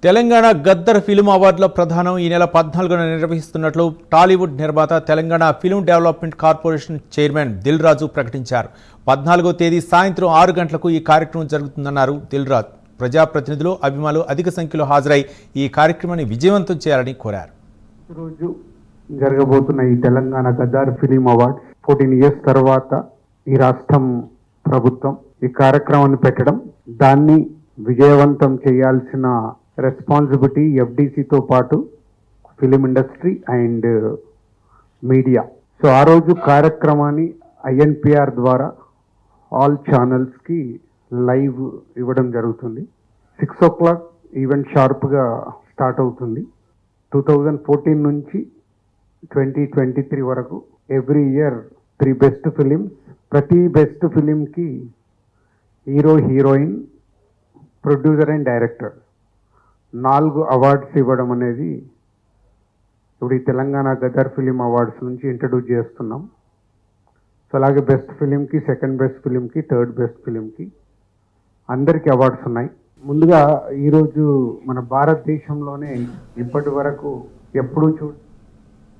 Telangana Gaddar film అవార్డుల ప్రదానం ఈ నెల 14న నిర్వహిస్తున్నట్లు టాలీవుడ్ నిర్మాత Telangana film development corporation chairman Dil Raju ప్రకటించారు. 14వ తేదీ సాయంత్రం 6 గంటలకు ఈ కార్యక్రమం జరుగుతుందన్నారు దిల్ రాజు. ప్రజాప్రతినిధులు, అభిమానులు అధిక సంఖ్యలో హాజరై ఈ కార్యక్రమాన్ని విజయవంతం చేయాలని కోరారు. రోజు జరగబోతున్న ఈ Telangana Gaddar film award 14 years తర్వాత ఈ రాష్ట్రం ప్రభుత్వం ఈ కార్యక్రమాన్ని పెట్టడం, దాన్ని విజయవంతం చేయాల్సిన రెస్పాన్సిబిలిటీ ఎఫ్డిసితో పాటు film industry and media. So ఆ రోజు కార్యక్రమాన్ని ఐఎన్పిఆర్ ద్వారా ఆల్ ఛానల్స్కి లైవ్ ఇవ్వడం జరుగుతుంది. 6 o'clock ఈవెంట్ షార్ప్గా స్టార్ట్ అవుతుంది. 2014 నుంచి 2023 వరకు ఎవ్రీ ఇయర్ 3 బెస్ట్ ఫిలిమ్స్, ప్రతి బెస్ట్ ఫిలింకి hero, heroine, producer and director 4 awards ఇవ్వడం అనేది ఇప్పుడు ఈ తెలంగాణ గద్దర్ ఫిలిం అవార్డ్స్ నుంచి ఇంట్రడ్యూస్ చేస్తున్నాం. సో అలాగే బెస్ట్ ఫిలింకి, సెకండ్ బెస్ట్ ఫిలింకి, థర్డ్ బెస్ట్ ఫిలింకి అందరికీ అవార్డ్స్ ఉన్నాయి. ముందుగా ఈరోజు మన భారతదేశంలోనే ఇప్పటి వరకు ఎప్పుడూ